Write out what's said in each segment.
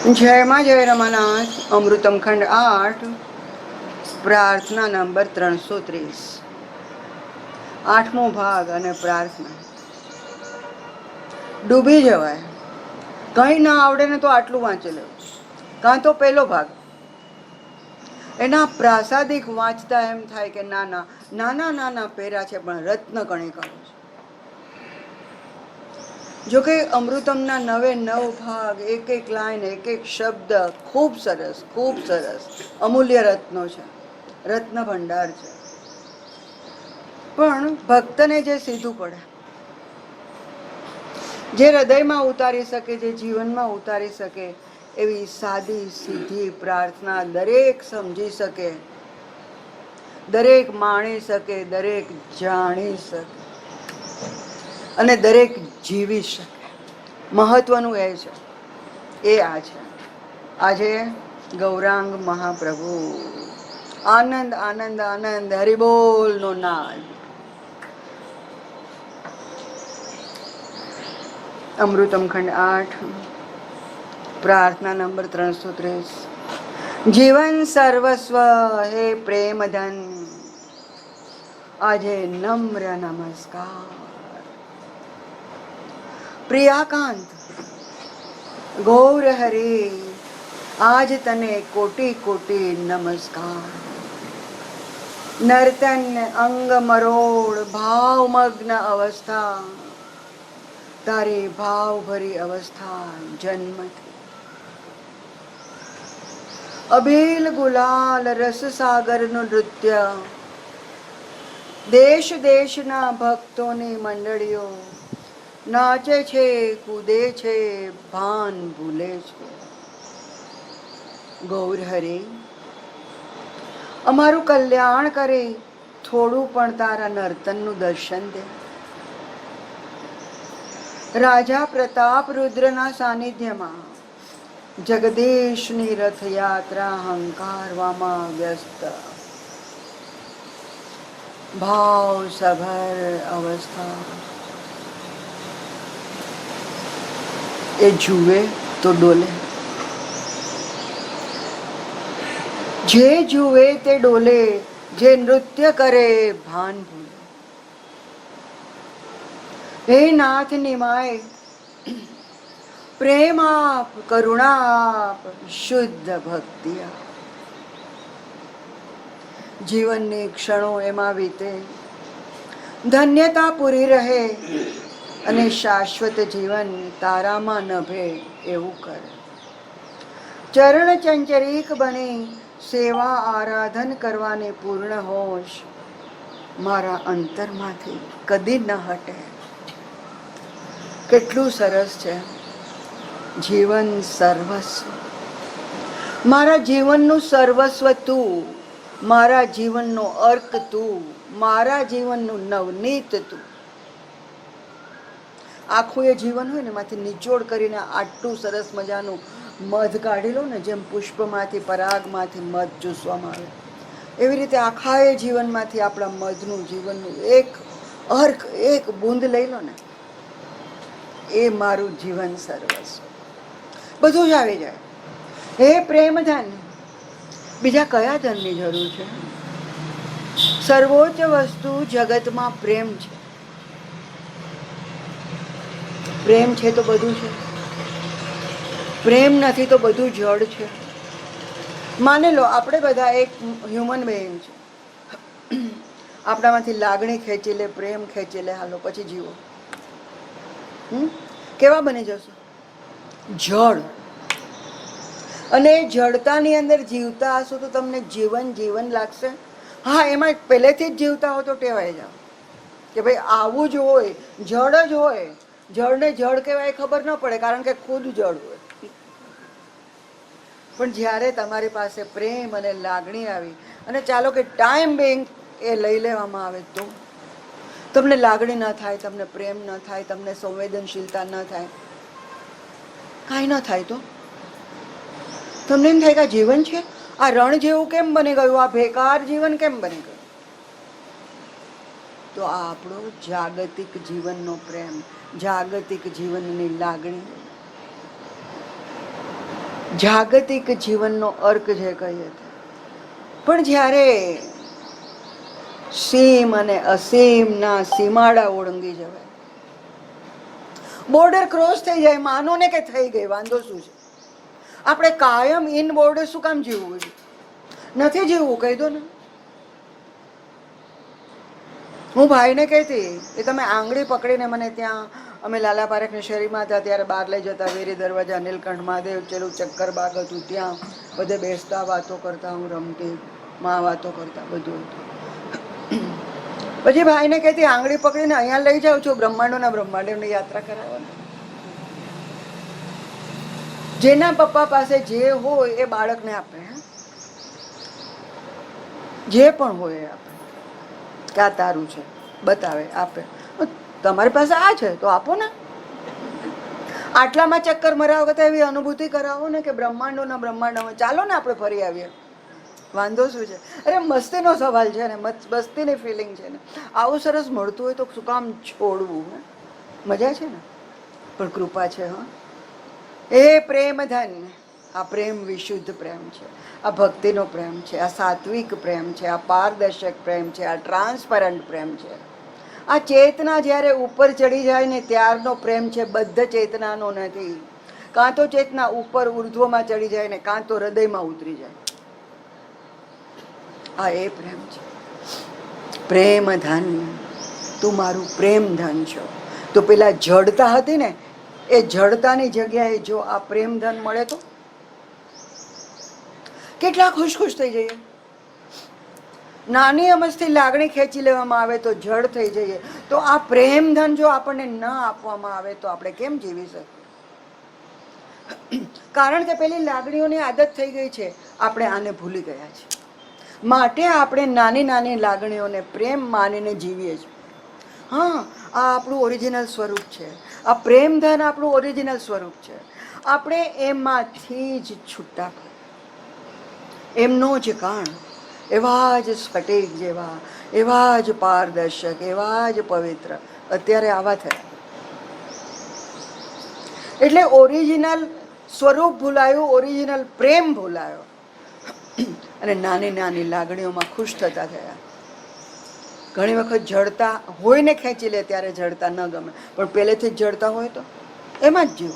જયમાં જય રમાનાથ. અમૃતમ ખંડ 8, પ્રાર્થના નંબર 330, 8મો ભાગ અને પ્રાર્થના. ડૂબી જવાય, કંઈ ના આવડે ને તો આટલું વાંચી લેવું, કાં તો પહેલો ભાગ. એના પ્રાસાદિક વાંચતા એમ થાય કે નાના નાના નાના પેરા છે પણ રત્ન કણિકાઓ છે. જોકે અમૃતમના 9 ભાગ, એક એક લાઈન, એક એક શબ્દ ખૂબ સરસ, ખૂબ સરસ, અમૂલ્ય રત્નો છે, રત્ન ભંડાર છે. પણ ભક્તને જે સીધું પડે, જે હૃદયમાં ઉતારી શકે, જે જીવનમાં ઉતારી શકે, એવી સાદી સીધી પ્રાર્થના દરેક સમજી શકે, દરેક માણી શકે, દરેક જાણી શકે અને દરેક જીવી શકે. મહત્વનું એ છે, એ આ છે. આજે ગૌરાંગ મહાપ્રભુ, આનંદ આનંદ આનંદ, હરિબોલનો નાદ. અમૃતમ ખંડ 8, પ્રાર્થના નંબર 330. જીવન સર્વસ્વ હે પ્રેમ ધન, આજે નમ્ર નમસ્કાર. પ્રિયાકાંત ગૌર હરે, આજ તને કોટી કોટી નમસ્કાર. નર્તન અંગ મરોડ, ભાવમગ્ન અવસ્થા, તારી ભાવ ભરી અવસ્થા જન્મથી. અભિલ ગુલાલ રસ સાગરનું નૃત્ય, દેશ દેશના ભક્તોની મંડળીઓ નાચે છે, કૂદે છે, ભાન ભૂલે છે. ગૌર હરે, અમારું કલ્યાણ કરે, થોડું પણ તારા નર્તનનું દર્શન દે. રાજા પ્રતાપ રુદ્રના સાનિધ્યમાં જગદીશની રથયાત્રા હંકારવામાં વ્યસ્ત, ભાવ સભર અવસ્થા. એ જુએ તો ડોલે, જે જુએ તે ડોલે, જે નૃત્ય કરે ભાન ભૂલે. હે નાથ નિમાય, પ્રેમ આપ, કરુણા આપ, શુદ્ધ ભક્તિ આપ. જીવનની ક્ષણો એમાં વીતે, ધન્યતા પૂરી રહે અને શાશ્વત જીવન તારામાં નભે એવું કરે. ચરણ ચંચરીક બની સેવા આરાધન કરવાની પૂર્ણ હોશ મારા અંતરમાંથી કદી ન હટે. કેટલું સરસ છે. જીવન સર્વસ્વ, મારા જીવનનું સર્વસ્વ તું, મારા જીવનનો અર્ક તું, મારા જીવનનું નવનીત તું. આખું એ જીવન હોય ને એમાંથી નિચોડ કરીને આટલું સરસ મજાનું મધ કાઢી લો ને, જેમ પુષ્પમાંથી પરાગમાંથી મધ ચૂસવામાં આવે, એવી રીતે આખા એ જીવનમાંથી આપણા મધનું જીવનનું એક અર્ક, એક બૂંદ લઈ લો ને, એ મારું જીવન સર્વસ્વ. બધું જ આવી જાય. હે પ્રેમ ધન, બીજા કયા ધનની જરૂર છે? સર્વોચ્ચ વસ્તુ જગતમાં પ્રેમ છે. પ્રેમ છે તો બધું છે, પ્રેમ નથી તો બધું જડ છે. માની લો આપણે બધા એક હ્યુમન બીઈંગ છે, આપણામાંથી લાગણી ખેંચી લે, પ્રેમ ખેંચી લે, હાલો પછી જીવો. કેવા બની જશો? જળ. અને જડતાની અંદર જીવતા હશો તો તમને જીવન જીવન લાગશે. હા, એમાં પહેલેથી જ જીવતા હો તો ટેવાઈ જાઓ કે ભાઈ આવું જ હોય, જળ જ હોય. જળને જળ કહેવાય ખબર ન પડે, કારણ કે ખુદ જળ હોય. પણ જ્યારે તમારી પાસે પ્રેમ અને લાગણી આવી અને ચાલો કે ટાઈમ બેંક એ લઈ લેવામાં આવે તો તમને લાગણી ન થાય, તમને પ્રેમ ન થાય, તમને સંવેદનશીલતા ન થાય, કાંઈ ન થાય તો તમને એમ થાય કે આ જીવન છે, આ રણ જેવું કેમ બની ગયું, આ બેકાર જીવન કેમ બની ગયું? તો આ આપણો જાગતિક જીવનનો પ્રેમ, જાગતિક જીવનની લાગણી. જાગતિક જીવનનો અર્ક જે કહીએ. પણ જ્યારે સીમ અને અસીમના સીમાડા ઓળંગી જવાય, બોર્ડર ક્રોસ થઈ જાય, માનો ને કે થઈ ગઈ, વાંધો શું છે? આપણે કાયમ ઇન બોર્ડર શું કામ જીવવું છે? નથી જીવવું, કહી દો ને. હું ભાઈને કહેતી કે તમે આંગળી પકડીને મને ત્યાં, અમે લાલા પારેખની શેરીમાં હતા ત્યારે બહાર લઈ જતા, વેરી દરવાજા, નીલકંઠ મહાદેવ, ચેલું ચક્કર બાગ હતું, ત્યાં બધે બેસતા, વાતો કરતા, હું રમતી, માં વાતો કરતા, બધું હતું. પછી ભાઈને કહેતી આંગળી પકડીને અહીંયા લઈ જાઉં છું, બ્રહ્માંડોના બ્રહ્માંડોની યાત્રા કરાવવાની. જેના પપ્પા પાસે જે હોય એ બાળકને આપે, જે પણ હોય એ આપે, કે આ તારું છે, બતાવે, આપે. તમારી પાસે આ છે તો આપો ને. આટલામાં ચક્કર મરાવ કરતા એવી અનુભૂતિ કરાવો ને કે બ્રહ્માંડોના બ્રહ્માંડોમાં ચાલો ને આપણે ફરી આવીએ. વાંધો શું છે? અરે મસ્તીનો સવાલ છે ને, મસ્તીની ફિલિંગ છે ને. આવું સરસ મળતું હોય તો શું કામ છોડવું? મજા છે ને, પણ કૃપા છે. હા, એ પ્રેમ ધન, આ પ્રેમ વિશુદ્ધ પ્રેમ છે, આ ભક્તિનો પ્રેમ છે, આ સાત્વિક પ્રેમ છે, આ પારદર્શક પ્રેમ છે, આ ટ્રાન્સપરન્ટ પ્રેમ છે. આ ચેતના જ્યારે ઉપર ચડી જાય ને ત્યારનો પ્રેમ છે, બદ્ધ ચેતનાનો નથી. કાં તો ચેતના ઉપર ઉર્ધ્વમાં ચડી જાય ને કાં તો હૃદયમાં ઉતરી જાય. આ એ પ્રેમ છે. પ્રેમ ધન, તું મારું પ્રેમ ધન છો. તો પેલા જડતા હતી ને, એ જડતાની જગ્યાએ જો આ પ્રેમ ધન મળે તો કેટલા ખુશ ખુશ થઈ જઈએ. નાની અમસ્થી લાગણી ખેંચી લેવામાં આવે તો જડ થઈ જઈએ. તો આ પ્રેમ ધન જો આપણને ન આપવામાં આવે તો આપણે કેમ જીવી શકીએ? કારણ કે પેલી લાગણીઓની આદત થઈ ગઈ છે, આપણે આને ભૂલી ગયા છે. માટે આપણે નાની નાની લાગણીઓને પ્રેમ માનીને જીવીએ છીએ. હા, આ આપણું ઓરિજિનલ સ્વરૂપ છે. આ પ્રેમ ધન આપણું ઓરિજિનલ સ્વરૂપ છે. આપણે એમાંથી જ છૂટા, એમનો જ કાણ, એવા જ સ્ફટિક જેવા, એવા જ પારદર્શક, એવા જ પવિત્ર અત્યારે આવા થયા. એટલે ઓરિજિનલ સ્વરૂપ ભૂલાયું, ઓરિજિનલ પ્રેમ ભૂલાયો અને નાની નાની લાગણીઓમાં ખુશ થતા થયા. ઘણી વખત જડતા હોય ને ખેંચી લે ત્યારે જડતા ન ગમે, પણ પહેલેથી જ જડતા હોય તો એમાં જ જીવ.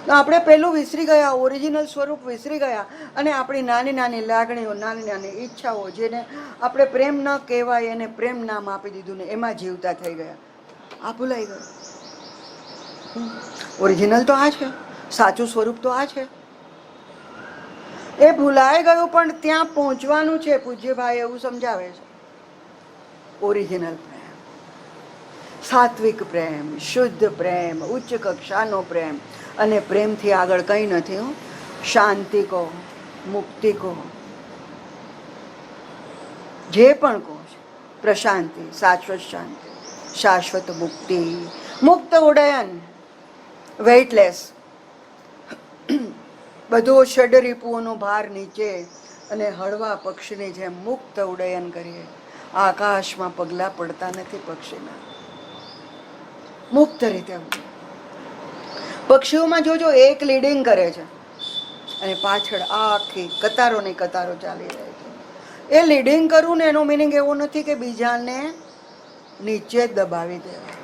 આપણે પેલું વિસરી ગયા, ઓરિજિનલ સ્વરૂપ વિસરી ગયા અને આપણી નાની નાની લાગણીઓ, નાની નાની ઈચ્છાઓ, જેને આપણે પ્રેમ ન કહેવાય એને પ્રેમ નામ આપી દીધું ને એમાં જીવતા થઈ ગયા. આ ભૂલાઈ ગયું. ઓરિજિનલ તો આ છે, સાચું સ્વરૂપ તો આ છે. એ ભૂલાઈ ગયું, પણ ત્યાં પહોંચવાનું છે. પૂજ્યભાઈ એવું સમજાવે છે. ઓરિજિનલ પ્રેમ, સાત્વિક પ્રેમ, શુદ્ધ પ્રેમ, ઉચ્ચ કક્ષાનો પ્રેમ. અને પ્રેમથી આગળ કંઈ નથી. હો, શાંતિ કહો, મુક્તિ કહો, જે પણ કહો, પ્રશાંતિ, શાશ્વત શાંતિ, શાશ્વત મુક્તિ, મુક્ત ઉડ્ડયન, વેઇટલેસ. બધો ષડરીપુઓનો ભાર નીચે અને હળવા પક્ષીની જેમ મુક્ત ઉડ્ડયન કરીએ. આકાશમાં પગલા પડતા નથી પક્ષીના, મુક્ત રીતે. પક્ષીઓમાં જોજો એક લીડિંગ કરે છે અને પાછળ આખી કતારોની કતારો ચાલી રહી છે. એ લીડિંગ કરવું ને એનો મિનિંગ એવો નથી કે બીજાને નીચે જ દબાવી દેવા.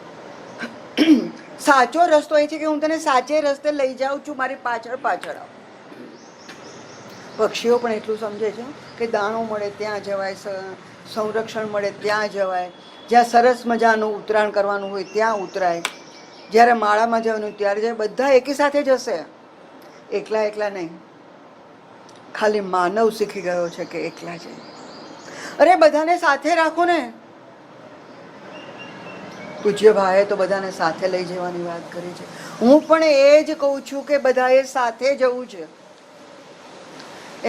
સાચો રસ્તો એ છે કે હું તને સાચે રસ્તે લઈ જાઉં છું, મારી પાછળ પાછળ આવ. પક્ષીઓ પણ એટલું સમજે છે કે દાણો મળે ત્યાં જવાય, સંરક્ષણ મળે ત્યાં જવાય, જ્યાં સરસ મજાનું ઉતરાણ કરવાનું હોય ત્યાં ઉતરાય, જ્યારે માળામાં જવાનું ત્યારે જાય. બધા એકી સાથે જશે, એકલા એકલા નહીં. ખાલી માનવ શીખી ગયો છે કે એકલા છે. અરે બધાને સાથે રાખો ને. પૂજ્ય ભાઈએ તો બધાને સાથે લઈ જવાની વાત કરી છે. હું પણ એ જ કહું છું કે બધાએ સાથે જવું છે.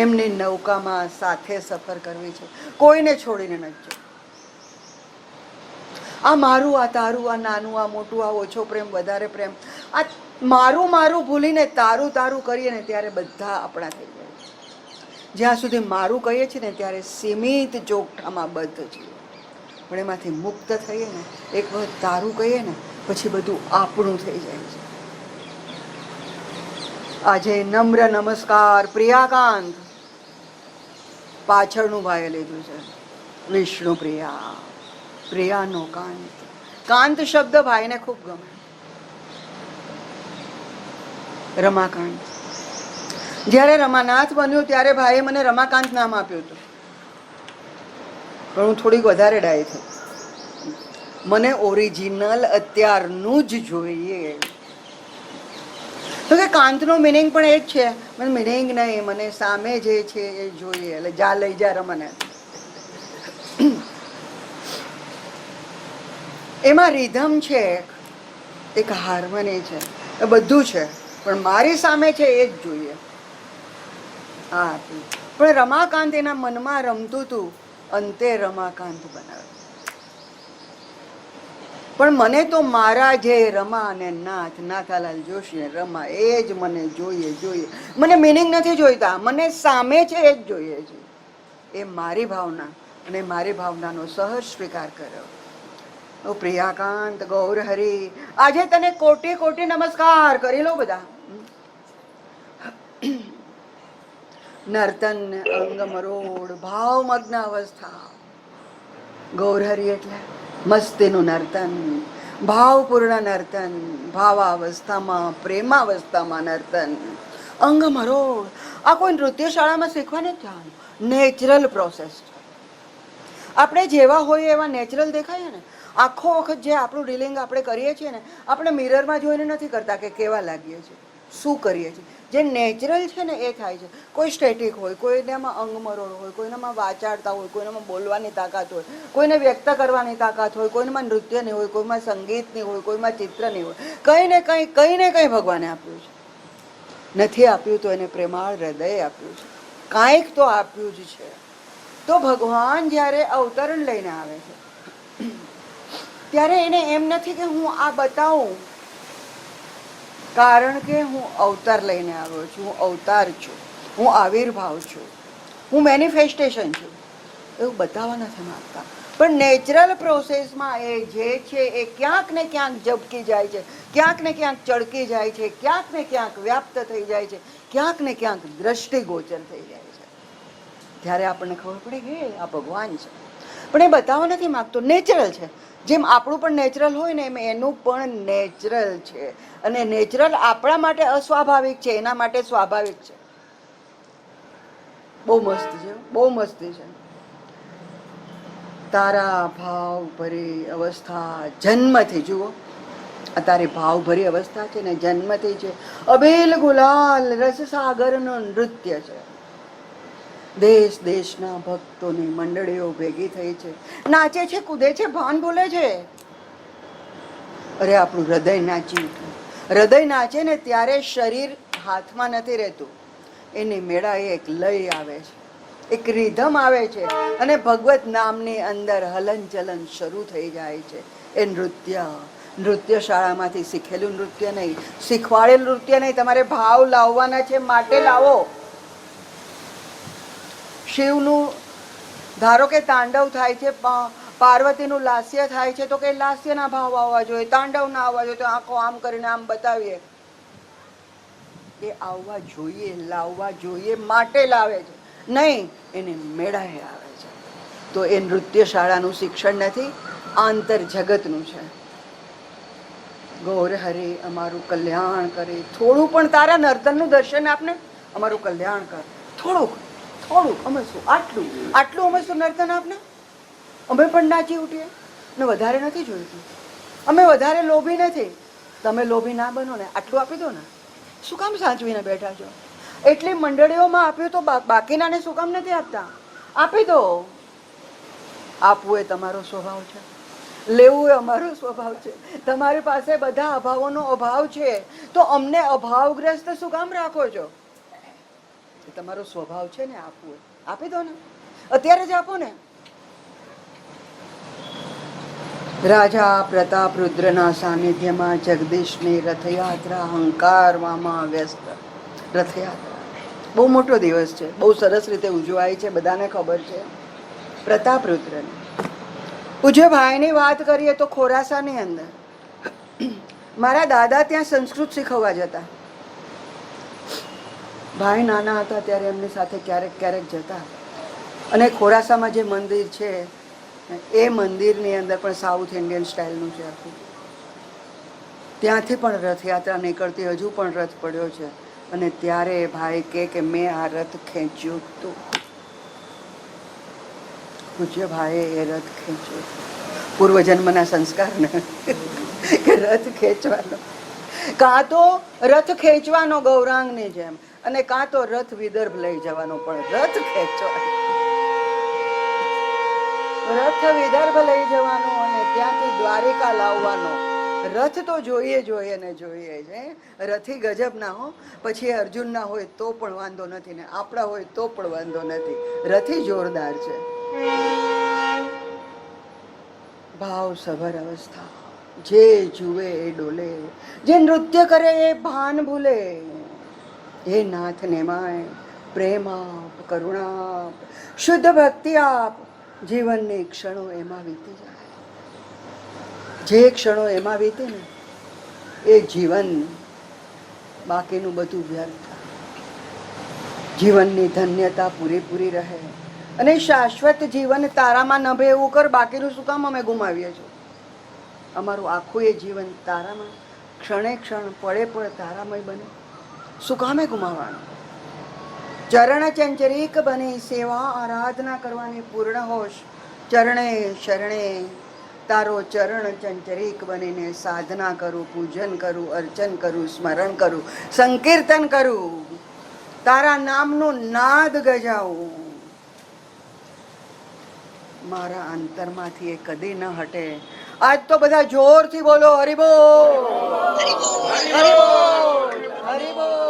એમની નૌકામાં સાથે સફર કરવી છે, કોઈને છોડીને નથી. આ મારું, આ તારું, આ નાનું, આ મોટું, આ ઓછો પ્રેમ, વધારે પ્રેમ, આ મારું મારું ભૂલીને તારું તારું કરીએ ને ત્યારે બધા આપણા થઈ જાય. જ્યાં સુધી મારું કહીએ છીએ ને ત્યારે સીમિત ચોકઠામાં બદ્ધ છીએ, પણ એમાંથી મુક્ત થઈએ ને, એક વખત તારું કહીએ ને પછી બધું આપણું થઈ જાય છે. આજે નમ્ર નમસ્કાર પ્રિયાકાંત, પાછળનું ભાઈએ લીધું છે વિષ્ણુ પ્રિયા, પ્રિયાનો કાંત. કાંત શબ્દ ભાઈને ખૂબ ગમે. રમાકાંત, જ્યારે રમાનાથ બન્યું ત્યારે ભાઈએ મને રમાકાંત નામ આપ્યું હતું, પણ હું થોડીક વધારે ડાય થઈ. મને ઓરિજિનલ અત્યારનું જ જોઈએ. તો કે કાંતનો મિનિંગ પણ એ જ છે. મને મિનિંગ નહીં, મને સામે જે છે એ જોઈએ. એટલે જા લઈ જા રમાનાથ. એમાં રિધમ છે, એક હાર્મની છે, એ બધું છે, પણ મારી સામે છે એ જ જોઈએ. હા, પણ રમાકાંત એના મનમાં રમતું હતું, અંતે રમાકાંત બનાવ્યું. પણ મને તો મારા જે રમા અને નાથ, નાથાલાલ જોશી રમા, એ જ મને જોઈએ. મને મિનિંગ નથી જોઈતા, મને સામે છે એ જ જોઈએ છે. એ મારી ભાવના, અને મારી ભાવનાનો સહજ સ્વીકાર કર્યો. ઓ પ્રિયાકાંત, ગૌર હરિ, આજે તને કોટી કોટી નમસ્કાર કરી લો બધા. નર્તન અંગ મરોડ, ભાવમગ્ન અવસ્થા. ગૌરહરી એટલે મસ્તીનું નર્તન, ભાવપૂર્ણ નર્તન, ભાવાવસ્થામાં, પ્રેમાવસ્થામાં નર્તન, અંગ મરોડ. આ કોઈ નૃત્ય શાળામાં શીખવા નથી જવાનું, નેચરલ પ્રોસેસ. આપણે જેવા હોઈએ એવા નેચરલ દેખાય ને. આખો વખત જે આપણું ડીલિંગ આપણે કરીએ છીએ ને, આપણે મિરરમાં જોઈને નથી કરતા કે કેવા લાગીએ છીએ, શું કરીએ છીએ. જે નેચરલ છે ને એ થાય છે. કોઈ સ્ટેટિક હોય, કોઈનામાં અંગમરોડ હોય, કોઈનામાં વાચાડતા હોય, કોઈનામાં બોલવાની તાકાત હોય, કોઈને વ્યક્ત કરવાની તાકાત હોય, કોઈનામાં નૃત્યની હોય, કોઈમાં સંગીતની હોય, કોઈમાં ચિત્રની હોય. કંઈ ને કંઈ ભગવાને આપ્યું છે. નથી આપ્યું તો એને પ્રેમાળ હૃદય આપ્યું છે, કાંઈક તો આપ્યું જ છે. તો ભગવાન જ્યારે અવતરણ લઈને આવે છે ત્યારે એને એમ નથી કે હું આ બતાવું, કારણ કે હું અવતાર લઈને આવ્યો છું, હું અવતાર છું, હું આવિર્ભાવ છું, હું મેનિફેસ્ટેશન છું, એવું બતાવવા નથી માંગતા. પણ નેચરલ પ્રોસેસમાં એ જે છે એ ક્યાંક ને ક્યાંક ઝબકી જાય છે, ક્યાંક ને ક્યાંક ચડકી જાય છે, ક્યાંક ને ક્યાંક વ્યાપ્ત થઈ જાય છે, ક્યાંક ને ક્યાંક દ્રષ્ટિગોચર થઈ જાય છે. ત્યારે આપણને ખબર પડે કે આ ભગવાન છે. પણ એ બતાવવા નથી માંગતો, નેચરલ છે. જેમ આપણું પણ નેચરલ હોય ને એમ એનું પણ નેચરલ છે. અને નેચરલ આપણા માટે અસ્વાભાવિક છે, એના માટે સ્વાભાવિક છે. બહુ મસ્ત છે, બહુ મસ્તી છે. તારા ભાવ ભરી અવસ્થા જન્મથી, જુઓ આ તારી ભાવ ભરી અવસ્થા છે ને, જન્મથી છે. અબેલ ગુલાલ રસસાગરનું નૃત્ય છે. દેશ દેશના ભક્તોની મંડળીઓ ભેગી થઈ છે, નાચે છે, કૂદે છે, ભાન ભૂલે છે. અરે આપણું હૃદય નાચી ઉઠ્યું. હૃદય નાચે ને ત્યારે શરીર હાથમાં નથી રહેતું, એની મેળાએ એક લય આવે છે, એક રિધમ આવે છે, અને ભગવત નામની અંદર હલનચલન શરૂ થઈ જાય છે. એ નૃત્ય, નૃત્ય શાળામાંથી શીખેલું નૃત્ય નહીં, શીખવાડેલું નૃત્ય નહીં. તમારે ભાવ લાવવાના છે, માટે લાવો. શિવનું ધારો કે તાંડવ થાય છે, પાર્વતીનું લાસ્ય થાય છે, તો કે લાસ્યના ભાવ આવવા જોઈએ, તાંડવ ના આવવા જોઈએ. તો આંખો આમ કરીને આમ બતાવીએ, એ આવવા જોઈએ, લાવવા જોઈએ, માટે લાવે છે, નહીં એને મેળાએ આવે છે. તો એ નૃત્ય શાળાનું શિક્ષણ નથી, આંતર જગતનું છે. ગૌર હરે અમારું કલ્યાણ કરે. થોડું પણ તારા નર્તનનું દર્શન આપને, અમારું કલ્યાણ કર. થોડુંક અમે શું, આટલું અમે શું નર્તન આપને, અમે પણ નાચી ઉઠીએ. ને વધારે નથી જોઈતું, અમે વધારે લોભી નથી. તમે લોભી ના બનો ને, આટલું આપી દો ને. શું કામ સાચવીને બેઠા છો? એટલી મંડળીઓમાં આપ્યું તો બાકીનાને શું કામ નથી આપતા? આપી દો. આપવું એ તમારો સ્વભાવ છે, લેવું એ અમારો સ્વભાવ છે. તમારી પાસે બધા અભાવોનો અભાવ છે, તો અમને અભાવગ્રસ્ત શું કામ રાખો છો? તમારો સ્વભાવ છે ને આપવું, આપી દો ને, અત્યારે જ આપો ને. રાજા પ્રતાપ રુદ્રના સાનિધ્યમાં જગદીશની રથયાત્રા અહંકારમાં વ્યસ્ત. રથયાત્રા બહુ મોટો દિવસ છે, બહુ સરસ રીતે ઉજવાય છે, બધાને ખબર છે. પ્રતાપ રુદ્રની પૂજ્ય ભાઈની વાત કરીએ તો ખોરાસાની અંદર મારા દાદા ત્યાં સંસ્કૃત શીખવવા જતા. ભાઈ નાના હતા ત્યારે એમની સાથે ક્યારેક ક્યારેક જતા. અને ખોરાસામાં જે મંદિર છે એ મંદિરની અંદર પણ સાઉથ ઇન્ડિયન સ્ટાઇલનું છે આખું. ત્યાંથી પણ રથયાત્રા નીકળતી, હજુ પણ રથ પડ્યો છે. અને ત્યારે ભાઈ કે મેં આ રથ ખેંચ્યું હતું. પૂજ્ય ભાઈએ એ રથ ખેંચ્યો, પૂર્વજન્મના સંસ્કારને કે રથ ખેંચવાનો, કાં તો રથ ખેંચવાનો ગૌરાંગની જેમ, અને કાં તો રથ વિદર્ભ લઈ જવાનો, પણ રથ ખેંચવાનો, રથ વિદર્ભ લઈ જવાનો અને ત્યાંથી દ્વારિકા લાવવાનો. રથ તો જોઈએ ને જોઈએ છે. રથી ગજબ ના હો, પછી અર્જુન ના હોય તો પણ વાંધો નથી ને આપણા હોય તો પણ વાંધો નથી. રથી જોરદાર છે. ભાવ સભર અવસ્થા, જે જુએ એ ડોલે, જે નૃત્ય કરે એ ભાન ભૂલે. હે નાથ નેમાય, પ્રેમ આપ, કરુણા આપ, શુદ્ધ ભક્તિ આપ. જીવનની ક્ષણો એમાં વીતી જાય. જે ક્ષણો એમાં વીતે ને એ જીવન, બાકીનું બધું વ્યર્થ. જીવનની ધન્યતા પૂરેપૂરી રહે. અને શાશ્વત જીવન તારામાં નભે એવું કર, બાકીનું શું કામ અમે ગુમાવીએ છીએ? અમારું આખું એ જીવન તારામાં, ક્ષણે ક્ષણ, પડે પડે તારામય બને. શું કામે ગુમાવવાનું? ચરણ ચંચરીક બની સેવા આરાધના કરવાની પૂર્ણ હોશ. ચરણે શરણે તારો ચરણ ચંચરીક બનીને સાધના કરું, પૂજન કરું, અર્ચન કરું, સ્મરણ કરું, સંકીર્તન કરું, તારા નામનું નાદ ગજાવું. મારા અંતરમાંથી એ કદી ન હટે. આજ તો બધા જોરથી બોલો હરિબોલ, હરિબોલ, હરિબોલ.